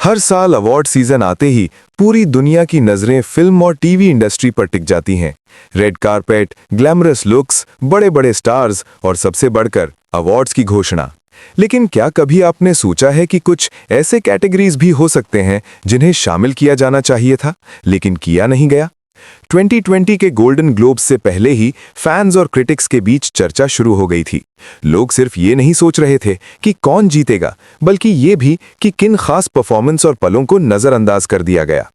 हर साल award season आते ही पूरी दुनिया की नजरें फिल्म और टीवी इंडस्ट्री पर टिक जाती हैं। रेड कारपेट, ग्लैमरस लुक्स, बड़े बड़े स्टार्स और सबसे बढ़कर अवार्ड्स की घोषणा। लेकिन क्या कभी आपने सोचा है कि कुछ ऐसे कैटेगरीज भी हो सकते हैं जिन्हें शामिल किया जाना चाहिए था लेकिन किया नहीं गया? 2020 के गोल्डन ग्लोब्स से पहले ही फैंस और क्रिटिक्स के बीच चर्चा शुरू हो गई थी। लोग सिर्फ ये नहीं सोच रहे थे कि कौन जीतेगा, बल्कि ये भी कि किन खास परफॉर्मेंस और पलों को नजरअंदाज कर दिया गया।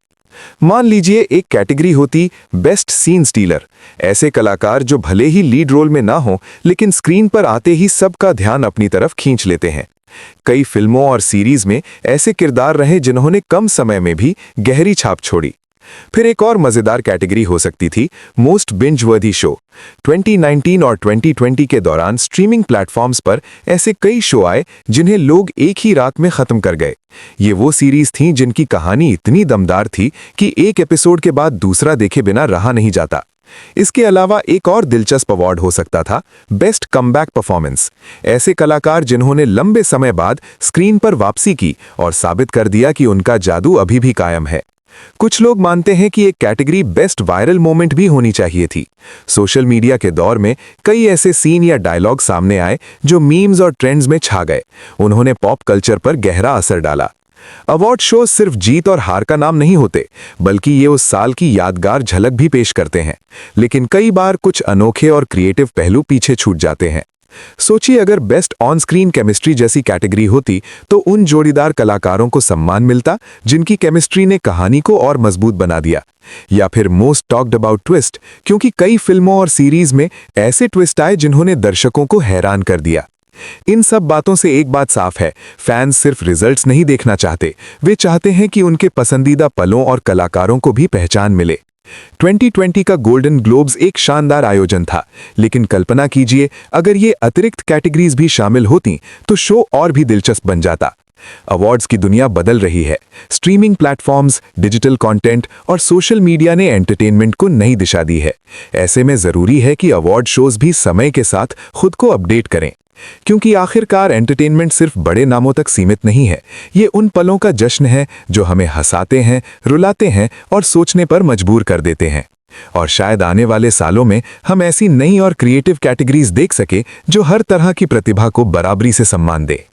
मान लीजिए एक कैटेगरी होती बेस्ट सीन स्टीलर। ऐसे कलाकार जो भले ही लीड रोल में ना हो लेकिन स्क्रीन पर आते ही सबका ध्यान अपनी तरफ खींच लेते हैं। कई फिल्मों और सीरीज में ऐसे किरदार रहे जिन्होंने कम समय में भी गहरी छाप छोड़ी। फिर एक और मजेदार कैटेगरी हो सकती थी मोस्ट बिंज वर्दी शो। 2019 और 2020 के दौरान स्ट्रीमिंग प्लेटफॉर्म्स पर ऐसे कई शो आए जिन्हें लोग एक ही रात में खत्म कर गए। ये वो सीरीज थीं जिनकी कहानी इतनी दमदार थी कि एक एपिसोड के बाद दूसरा देखे बिना रहा नहीं जाता। इसके अलावा एक और दिलचस्प अवार्ड हो सकता था बेस्ट कमबैक परफॉर्मेंस। ऐसे कलाकार जिन्होंने लंबे समय बाद स्क्रीन पर वापसी की और साबित कर दिया कि उनका जादू अभी भी कायम है। कुछ लोग मानते हैं कि एक कैटेगरी बेस्ट वायरल मोमेंट भी होनी चाहिए थी। सोशल मीडिया के दौर में कई ऐसे सीन या डायलॉग सामने आए जो मीम्स और ट्रेंड्स में छा गए। उन्होंने पॉप कल्चर पर गहरा असर डाला। अवार्ड शो सिर्फ जीत और हार का नाम नहीं होते, बल्कि ये उस साल की यादगार झलक भी पेश करते हैं। लेकिन कई बार कुछ अनोखे और क्रिएटिव पहलू पीछे छूट जाते हैं। सोचिए अगर बेस्ट ऑन स्क्रीन केमिस्ट्री जैसी कैटेगरी होती तो उन जोड़ीदार कलाकारों को सम्मान मिलता जिनकी केमिस्ट्री ने कहानी को और मजबूत बना दिया। या फिर मोस्ट टॉक्ड अबाउट ट्विस्ट, क्योंकि कई फिल्मों और सीरीज में ऐसे ट्विस्ट आए जिन्होंने दर्शकों को हैरान कर दिया। इन सब बातों से एक बात साफ है, फैंस सिर्फ रिजल्ट्स नहीं देखना चाहते, वे चाहते हैं कि उनके पसंदीदा पलों और कलाकारों को भी पहचान मिले। 2020 का गोल्डन ग्लोब्स एक शानदार आयोजन था, लेकिन कल्पना कीजिए अगर ये अतिरिक्त कैटेगरीज भी शामिल होती तो शो और भी दिलचस्प बन जाता। अवार्ड्स की दुनिया बदल रही है। स्ट्रीमिंग प्लेटफॉर्म्स, डिजिटल कंटेंट और सोशल मीडिया ने एंटरटेनमेंट को नई दिशा दी है। ऐसे में जरूरी है कि अवार्ड शोज भी समय के साथ खुद को अपडेट करें, क्योंकि आखिरकार एंटरटेनमेंट सिर्फ बड़े नामों तक सीमित नहीं है। ये उन पलों का जश्न है जो हमें हंसाते हैं, रुलाते हैं और सोचने पर मजबूर कर देते हैं। और शायद आने वाले सालों में हम ऐसी नई और क्रिएटिव कैटेगरीज देख सके जो हर तरह की प्रतिभा को बराबरी से सम्मान दे।